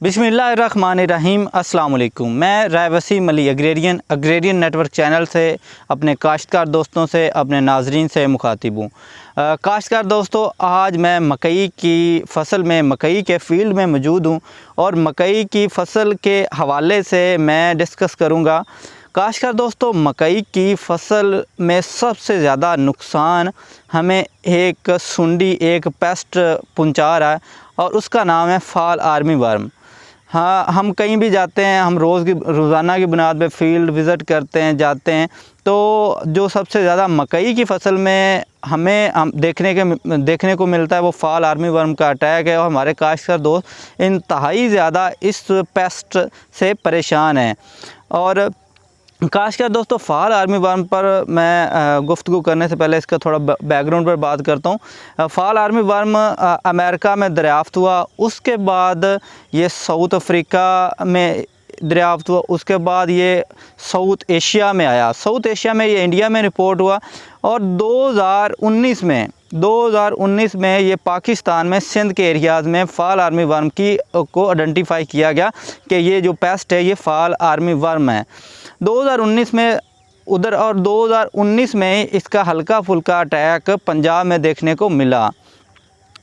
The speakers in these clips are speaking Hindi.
बिस्मिल्लाहिर्रहमानिर्रहीम। अस्सलाम वालेकुम। मैं रायवसीम अली अग्रेरियन नेटवर्क चैनल से अपने काश्तकार दोस्तों से, अपने नाजरीन से मुखातिब हूँ। काश्तकार दोस्तों, आज मैं मकई की फ़सल में, मकई के फ़ील्ड में मौजूद हूँ और मकई की फ़सल के हवाले से मैं डिस्कस करूँगा। काश्तकार दोस्तों, मकई की फ़सल में सबसे ज़्यादा नुकसान हमें एक सुंडी, एक पेस्ट पहुँचा रहा है और उसका नाम है फॉल आर्मी वर्म। हाँ, हम कहीं भी जाते हैं, हम रोज़ाना की बुनियाद पे फील्ड विज़िट करते हैं, जाते हैं, तो जो सबसे ज़्यादा मकई की फ़सल में हम देखने को मिलता है वो फॉल आर्मी वर्म का अटैक है। और हमारे काश्तकार दोस्त इंतहाई ज़्यादा इस पेस्ट से परेशान हैं। और काश्तकार दोस्तों, फॉल आर्मी वर्म पर मैं गुफ्तगू करने से पहले इसका थोड़ा बैकग्राउंड पर बात करता हूँ। फॉल आर्मी वर्म अमेरिका में दरियाफ़्त हुआ, उसके बाद ये साउथ अफ्रीका में दरियाफ़्त हुआ, उसके बाद ये साउथ एशिया में आया, साउथ एशिया में ये इंडिया में रिपोर्ट हुआ और 2019 में ये पाकिस्तान में सिंध के एरियाज़ में फॉल आर्मी वर्म को आइडेंटिफाई किया गया कि ये जो पेस्ट है ये फॉल आर्मी वर्म है 2019 में उधर। और 2019 में इसका हल्का फुल्का अटैक पंजाब में देखने को मिला।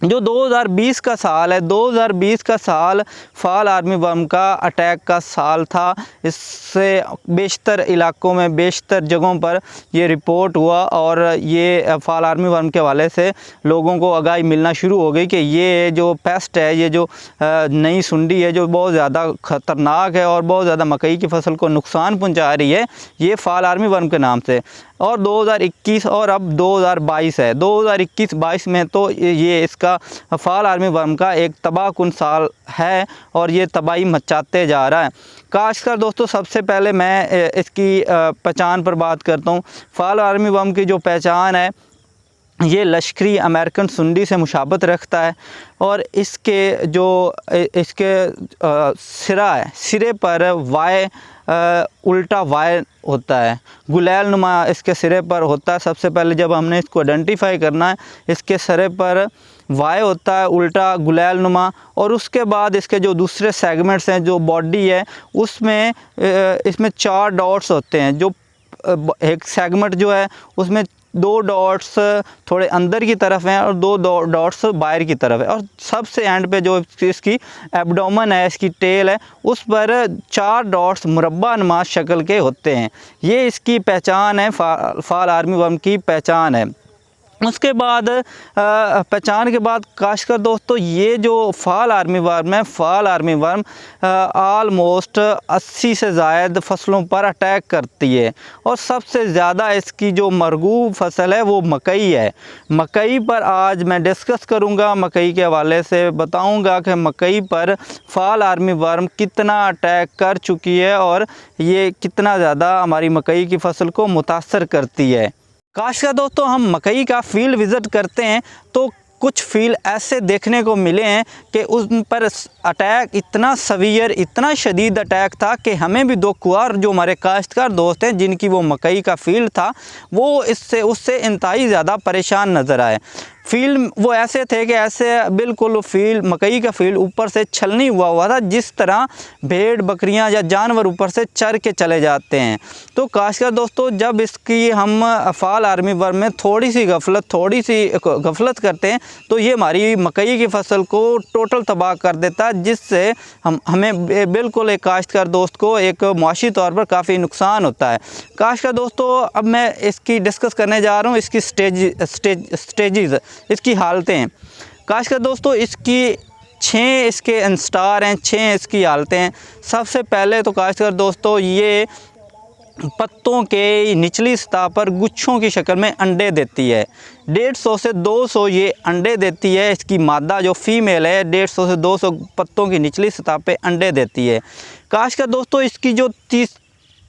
जो 2020 का साल है, 2020 का साल फॉल आर्मी वर्म का अटैक का साल था। इससे बेशतर इलाकों में, बेशतर जगहों पर ये रिपोर्ट हुआ और ये फॉल आर्मी वर्म के हवाले से लोगों को आगाही मिलना शुरू हो गई कि ये जो पेस्ट है, ये जो नई सुंडी है जो बहुत ज़्यादा ख़तरनाक है और बहुत ज़्यादा मकई की फसल को नुकसान पहुँचा रही है, ये फॉल आर्मी वर्म के नाम से। और 2021 और अब 2022 है, 2021-22 में तो ये इसका फॉल आर्मी वर्म का एक तबाहकुन साल है और ये तबाही मचाते जा रहा है। काश्तकार दोस्तों, सबसे पहले मैं इसकी पहचान पर बात करता हूँ। फॉल आर्मी वर्म की जो पहचान है, ये लश्करी अमेरिकन सुंडी से मुशाबत रखता है और इसके सिरा है, सिरे पर उल्टा वाई होता है, गुलेल नुमा इसके सिरे पर होता है। सबसे पहले जब हमने इसको आइडेंटिफाई करना है, इसके सिरे पर वाई होता है, उल्टा गुलेल नुमा। और उसके बाद इसके जो दूसरे सेगमेंट्स हैं, जो बॉडी है, उसमें इसमें 4 डॉट्स होते हैं। जो एक सेगमेंट जो है उसमें 2 डॉट्स थोड़े अंदर की तरफ हैं और 2 डॉट्स बाहर की तरफ है। और सबसे एंड पे जो इसकी एब्डोमेन है, इसकी टेल है, उस पर 4 डॉट्स मुरब्बा नुमा शक्ल के होते हैं। ये इसकी पहचान है, फॉल आर्मी वर्म की पहचान है। उसके बाद पहचान के बाद काश्तकार दोस्तों, ये जो फॉल आर्मी वर्म है, फॉल आर्मी वर्म आलमोस्ट 80 से ज़ायद फसलों पर अटैक करती है और सबसे ज़्यादा इसकी जो मरगूब फसल है वो मकई है। मकई पर आज मैं डिस्कस करूंगा, मकई के हवाले से बताऊंगा कि मकई पर फॉल आर्मी वर्म कितना अटैक कर चुकी है और ये कितना ज़्यादा हमारी मकई की फसल को मुतासर करती है। काश्तकार दोस्तों, हम मकई का फील्ड विज़िट करते हैं तो कुछ फील्ड ऐसे देखने को मिले हैं कि उन पर अटैक इतना सवीयर, इतना शदीद अटैक था कि हमें भी दुख हुआ। और जो हमारे काश्तकार दोस्त हैं जिनकी वो मकई का फील्ड था, वो उससे इंतहाई ज़्यादा परेशान नज़र आए। फील्ड वो ऐसे थे कि ऐसे बिल्कुल फील्ड, मकई का फील्ड ऊपर से छलनी हुआ था, जिस तरह भेड़ बकरियां या जानवर ऊपर से चर के चले जाते हैं। तो काश्तकार दोस्तों, जब इसकी हम फॉल आर्मी वर्म में थोड़ी सी गफलत करते हैं तो ये हमारी मकई की फसल को टोटल तबाह कर देता है, जिससे हमें बिल्कुल एक काश्तकार दोस्त को एक मुआशी तौर पर काफ़ी नुकसान होता है। काश्तकार दोस्तों, अब मैं इसकी डिस्कस करने जा रहा हूँ, इसकी स्टेजेस, इसकी हालतें। काश्तकार दोस्तों, इसकी 6 इसके इंस्टार हैं, 6 इसकी हालतें हैं। सबसे पहले तो काश्तकार दोस्तों, ये पत्तों के निचली सतह पर गुच्छों की शक्ल में अंडे देती है। 150 से 200 ये अंडे देती है। इसकी मादा जो फीमेल है 150 से 200 पत्तों की निचली सतह पे अंडे देती है। काश्तकार दोस्तों, इसकी जो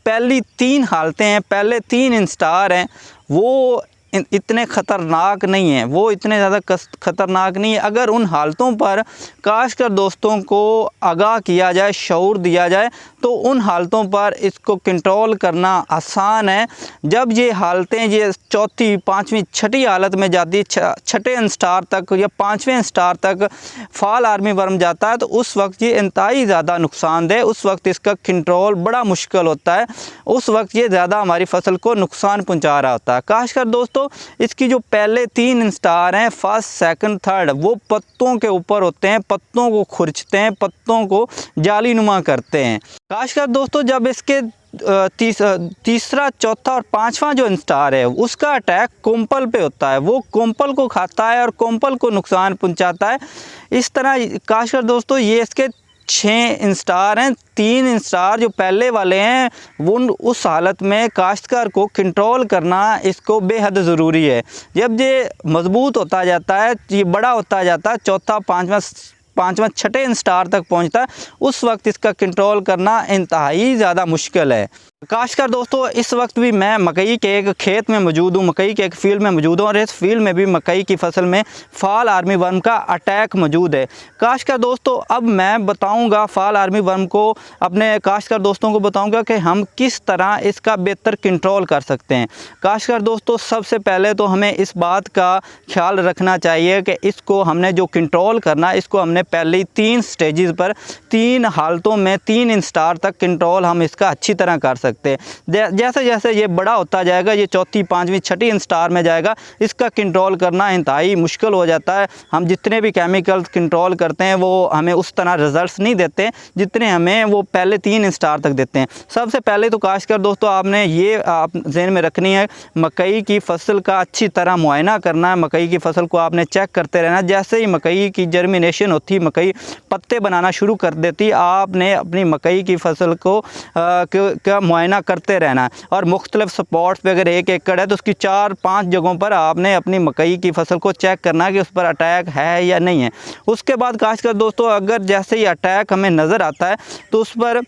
पहली 3 हालतें हैं, पहले 3 इंस्टार हैं, वो इतने ख़तरनाक नहीं हैं, वो इतने ज़्यादा ख़तरनाक नहीं है। अगर उन हालतों पर काश्तकार दोस्तों को आगाह किया जाए, शऊर दिया जाए, तो उन हालतों पर इसको कंट्रोल करना आसान है। जब ये हालतें ये चौथी, पाँचवीं, छठी हालत में जाती है, छठे इंस्टार तक या पाँचवें इंस्टार तक फॉल आर्मी वर्म जाता है, तो उस वक्त ये इंतहाई ज़्यादा नुकसानदेह, उस वक्त इसका कंट्रोल बड़ा मुश्किल होता है, उस वक्त ये ज़्यादा हमारी फसल को नुकसान पहुंचा रहा होता है। खासकर दोस्तों इसकी जो पहले 3 इंस्टार हैं, फर्स्ट, सेकंड, थर्ड, वो पत्तों के ऊपर होते हैं, पत्तों को खुरचते हैं, पत्तों को जालीनुमा करते हैं। खासकर दोस्तों जब इसके तीसरा, चौथा और पांचवा जो इंस्टार है उसका अटैक कोम्पल पे होता है, वो कोम्पल को खाता है और कोम्पल को नुकसान पहुंचाता है। इस तरह खासकर दोस्तों ये इसके 6 इंस्टार हैं। 3 इंस्टार जो पहले वाले हैं वो उस हालत में काश्तकार को कंट्रोल करना इसको बेहद ज़रूरी है। जब ये मज़बूत होता जाता है, ये बड़ा होता जाता है, चौथा, पाँचवा, छठे इंस्टार तक पहुंचता है, उस वक्त इसका कंट्रोल करना इंतहाई ज़्यादा मुश्किल है। काश्तकार दोस्तों इस वक्त भी मैं मकई के एक खेत में मौजूद हूँ, मकई के एक फील्ड में मौजूद हूँ और इस फील्ड में भी मकई की फसल में फॉल आर्मी वर्म का अटैक मौजूद है। काश्तकार दोस्तों अब मैं बताऊँगा फॉल आर्मी वर्म को, अपने काश्तकार दोस्तों को बताऊँगा कि हम किस तरह इसका बेहतर कंट्रोल कर सकते हैं। काश्तकार दोस्तों सबसे पहले तो हमें इस बात का ख्याल रखना चाहिए कि इसको हमने जो कंट्रोल करना, इसको हमने पहले ही 3 स्टेजेस पर, 3 हालतों में 3 इंस्टार तक कंट्रोल हम इसका अच्छी तरह कर सकते हैं। जैसे जैसे ये बड़ा होता जाएगा, ये चौथी, पाँचवीं, छठी इंस्टार में जाएगा, इसका कंट्रोल करना इंतहाई मुश्किल हो जाता है। हम जितने भी केमिकल्स कंट्रोल करते हैं वो हमें उस तरह रिजल्ट्स नहीं देते जितने हमें वो पहले 3 इंस्टार तक देते हैं। सबसे पहले तो काश्तकार दोस्तों आपने ये आप ज़हन में रखनी है, मकई की फसल का अच्छी तरह मुआयना करना है। मकई की फसल को आपने चेक करते रहना। जैसे ही मकई की जर्मिनेशन होती, मकई पत्ते बनाना शुरू कर देती, आपने अपनी मकई की फसल को का मुआयना करते रहना है। और मुख्तलिफ स्पॉट्स पे अगर 1 एकड़ है तो उसकी 4-5 जगहों पर आपने अपनी मकई की फसल को चेक करना है कि उस पर अटैक है या नहीं है। उसके बाद खासकर दोस्तों अगर जैसे ही अटैक हमें नज़र आता है तो उस पर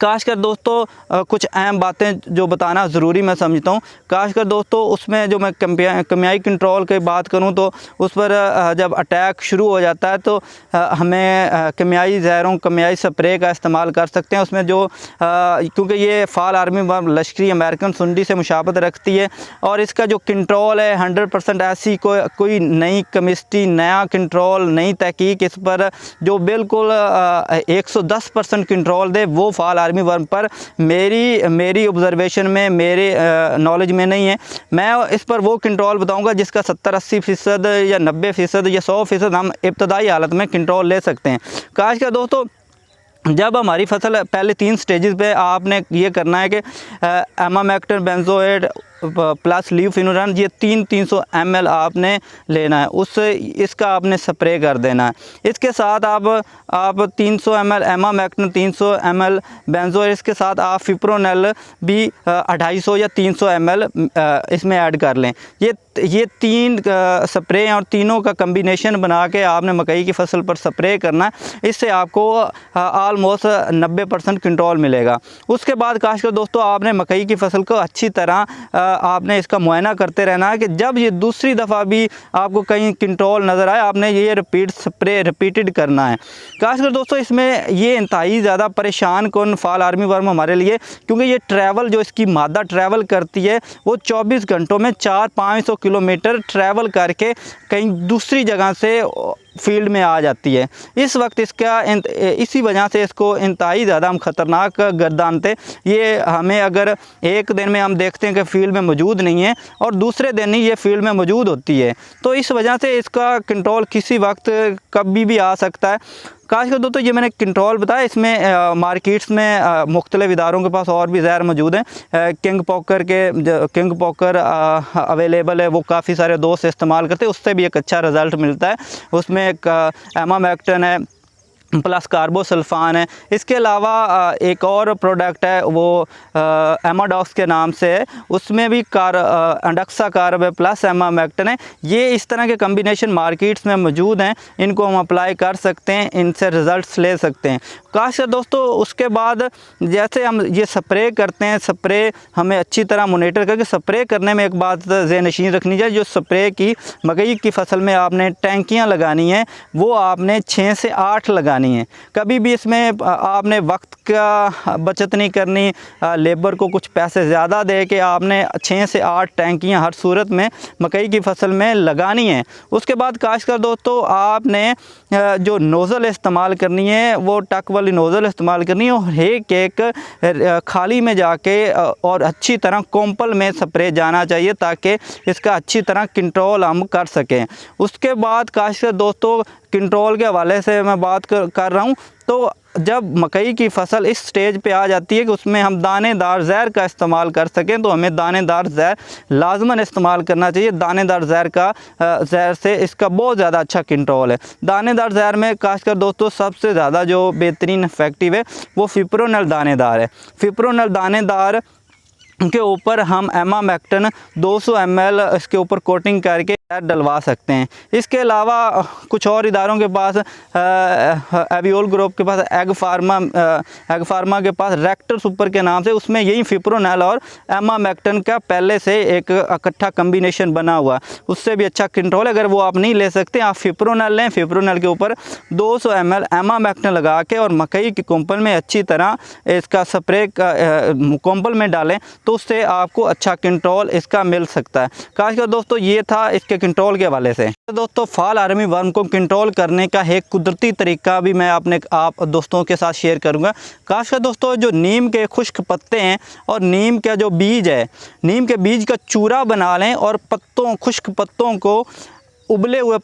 खासकर दोस्तों कुछ अहम बातें जो बताना ज़रूरी मैं समझता हूँ। खासकर दोस्तों उसमें जो मैं कमियाई कंट्रोल की बात करूँ तो उस पर जब अटैक शुरू हो जाता है तो हमें कमियाई स्प्रे का इस्तेमाल कर सकते हैं। उसमें जो क्योंकि ये फॉल आर्मी वर्म लश्करी अमेरिकन सुंडी से मुशाबत रखती है और इसका जो कंट्रोल है 100% ऐसी कोई नई केमिस्ट्री, नया कंट्रोल, नई तहकीक इस पर जो बिल्कुल 110% कंट्रोल दे वो फॉल आर्मी वर्म पर मेरी ऑब्जर्वेशन में, मेरे नॉलेज में नहीं है। मैं इस पर वो कंट्रोल बताऊंगा जिसका 70-80% या 90% या 100% हम इब्तदाई हालत में कंट्रोल ले सकते हैं। खासकर दोस्तों जब हमारी फसल पहले 3 स्टेजेस पे आपने ये करना है कि एमामेक्टिन बेंजोएट प्लस ल्यूफिनुरन, ये 300 ml आपने लेना है, उससे इसका आपने स्प्रे कर देना है। इसके साथ आप 300 ml एमामेक्टिन, 300 ml बेंजोएट, इसके साथ आप फिप्रोनेल भी 250 या 300 ml इसमें ऐड कर लें। ये 3 स्प्रे और तीनों का कम्बिनेशन बना के आपने मकई की फसल पर स्प्रे करना है। इससे आपको ऑलमोस्ट 90% कंट्रोल मिलेगा। उसके बाद खासकर दोस्तों आपने मकई की फसल को अच्छी तरह आपने इसका मुआयना करते रहना है कि जब ये दूसरी दफ़ा भी आपको कहीं कंट्रोल नज़र आए आपने ये रिपीटेड करना है। खासकर दोस्तों इसमें ये इंतहाई ज़्यादा परेशान कौन फॉल आर्मी वर्म हमारे लिए, क्योंकि ये ट्रैवल जो इसकी मादा ट्रैवल करती है वो 24 घंटों में 400-500 किलोमीटर ट्रैवल करके कहीं दूसरी जगह से फील्ड में आ जाती है। इस वक्त इसी वजह से इसको इंतहाई ज़्यादा हम ख़तरनाक गर्दानते। ये हमें अगर एक दिन में हम देखते हैं कि फील्ड में मौजूद नहीं है और दूसरे दिन ही ये फील्ड में मौजूद होती है, तो इस वजह से इसका कंट्रोल किसी वक्त कभी भी आ सकता है। खासकर दोस्तों ये मैंने कंट्रोल बताया, इसमें मार्केट्स में मुख्तलिफ इदारों के पास और भी ज़हर मौजूद हैं। किंग पॉकर अवेलेबल है, वो काफ़ी सारे दोस्त इस्तेमाल करते हैं, उससे भी एक अच्छा रिज़ल्ट मिलता है। उसमें एक एमामेक्टिन है, प्लस कार्बोसल्फान है। इसके अलावा एक और प्रोडक्ट है वो एमाडॉक्स के नाम से है, उसमें भी अंडक्सा कार्ब है प्लस एमामेक्टिन है। ये इस तरह के कम्बिनेशन मार्केट्स में मौजूद हैं, इनको हम अप्लाई कर सकते हैं, इनसे रिज़ल्ट्स ले सकते हैं। खासकर दोस्तों उसके बाद जैसे हम ये स्प्रे करते हैं, स्प्रे हमें अच्छी तरह मोनिटर करके स्प्रे करने में एक बात ज़हन-नशीन रखनी चाहिए, जो स्प्रे की मकई की फसल में आपने टैंकियाँ लगानी हैं वो आपने 6 से 8 लगानी है। कभी भी इसमें आपने वक्त का बचत नहीं करनी, लेबर को कुछ पैसे ज़्यादा दे के आपने 6 से 8 टैंकियाँ हर सूरत में मकई की फसल में लगानी है। उसके बाद काश्तकार दोस्तों आपने जो नोज़ल इस्तेमाल करनी है वो टक वाली नोज़ल इस्तेमाल करनी है और एक खाली में जाके और अच्छी तरह कोम्पल में स्प्रे जाना चाहिए ताकि इसका अच्छी तरह कंट्रोल हम कर सकें। उसके बाद काश्तकार दोस्तों कंट्रोल के हवाले से मैं बात कर रहा हूँ, तो जब मकई की फसल इस स्टेज पे आ जाती है कि उसमें हम दानेदार ज़हर का इस्तेमाल कर सकें, तो हमें दानेदार ज़हर लाजमन इस्तेमाल करना चाहिए। दानेदार ज़हर से इसका बहुत ज़्यादा अच्छा कंट्रोल है। दानेदार ज़हर में खासकर दोस्तों सबसे ज़्यादा जो बेहतरीन इफेक्टिव है वो फिप्रोनल दानेदार है। फिप्रोनल दानेदार के ऊपर हम एमामेक्टिन 200 ml इसके ऊपर कोटिंग करके डलवा सकते हैं। इसके अलावा कुछ और इदारों के पास एवियोल ग्रुप के पास एग फार्मा के पास रेक्टर सुपर के नाम से, उसमें यही फिप्रोनल और एमामेक्टिन का पहले से एक इकट्ठा कम्बिनेशन बना हुआ, उससे भी अच्छा कंट्रोल। अगर वो आप नहीं ले सकते आप फिप्रोनल लें, फिप्रोनल के ऊपर 200 ml एमामेक्टिन लगा के और मकई के कोम्पल में अच्छी तरह इसका स्प्रे कोम्पल में डालें तो उससे आपको अच्छा कंट्रोल इसका मिल सकता है। खासकर दोस्तों ये था इसके कंट्रोल के हवाले से। दोस्तों फॉल आर्मी वर्म को कंट्रोल करने का एक कुदरती तरीका भी मैं आप दोस्तों के साथ शेयर करूंगा। खासकर दोस्तों जो नीम के खुश्क पत्ते हैं और नीम का जो बीज है, नीम के बीज का चूरा बना लें और खुश्क पत्तों को उबले हुए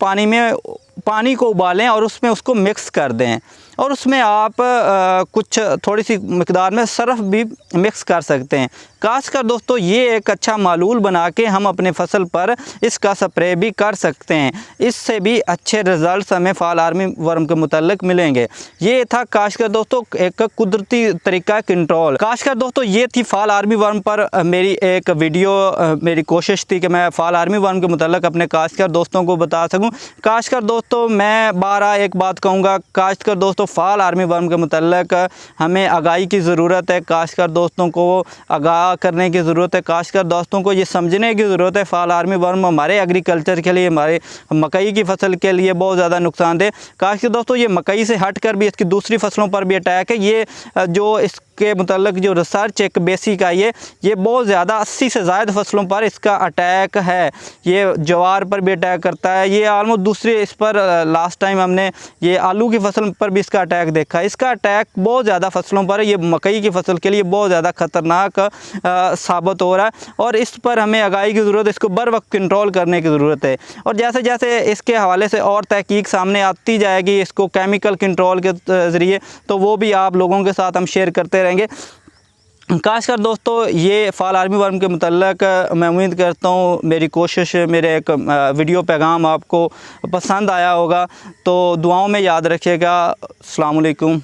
पानी को उबालें और उसमें उसको मिक्स कर दें और उसमें आप कुछ थोड़ी सी मिकदार में सरफ भी मिक्स कर सकते हैं। खासकर दोस्तों ये एक अच्छा मालूल बना के हम अपने फसल पर इसका स्प्रे भी कर सकते हैं, इससे भी अच्छे रिज़ल्ट्स हमें फॉल आर्मी वर्म के मुतल्लिक मिलेंगे। ये था खासकर दोस्तों एक कुदरती तरीका कंट्रोल। खासकर दोस्तों ये थी फॉल आर्मी वर्म पर मेरी एक वीडियो। मेरी कोशिश थी कि मैं फॉल आर्मी वर्म के मुतल्लिक अपने काश्तकार दोस्तों को बता सकूँ। काश्तकार दोस्तों मैं बारहा एक बात कहूँगा, काश्तकार दोस्तों फॉल आर्मी वर्म के मुतल्लिक हमें आगाही की ज़रूरत है, काश्तकार दोस्तों को आगाह करने की ज़रूरत है, काश्तकार दोस्तों को ये समझने की ज़रूरत है फॉल आर्मी वर्म हमारे एग्रीकल्चर के लिए, हमारे मकई की फसल के लिए बहुत ज़्यादा नुकसानदेह। काश्तकार दोस्तों ये मकई से हट कर भी इसकी दूसरी फसलों पर भी अटैक है। ये जो इसके मुतल्लिक जो रिसर्च एक बेसिक आई है, ये बहुत ज़्यादा 80 से ज़्यादा फसलों पर इसका अटैक है। ये ज्वार पर भी अटैक करता है, ये आलमोस्ट दूसरे इस पर लास्ट टाइम हमने ये आलू की फसल पर भी इसका अटैक देखा। इसका अटैक बहुत ज़्यादा फसलों पर है, ये मकई की फसल के लिए बहुत ज़्यादा ख़तरनाक साबित हो रहा है और इस पर हमें आगाही की ज़रूरत है, इसको बर वक्त कंट्रोल करने की ज़रूरत है। और जैसे जैसे इसके हवाले से और तहकीक सामने आती जाएगी इसको केमिकल कंट्रोल के ज़रिए, तो वो भी आप लोगों के साथ हम शेयर करते रहेंगे। खासकर दोस्तों ये फॉल आर्मी वर्म के मुतल्लिक मैं उम्मीद करता हूँ मेरी कोशिश, मेरे एक वीडियो पैगाम आपको पसंद आया होगा, तो दुआओं में याद रखिएगा। अस्सलाम वालेकुम।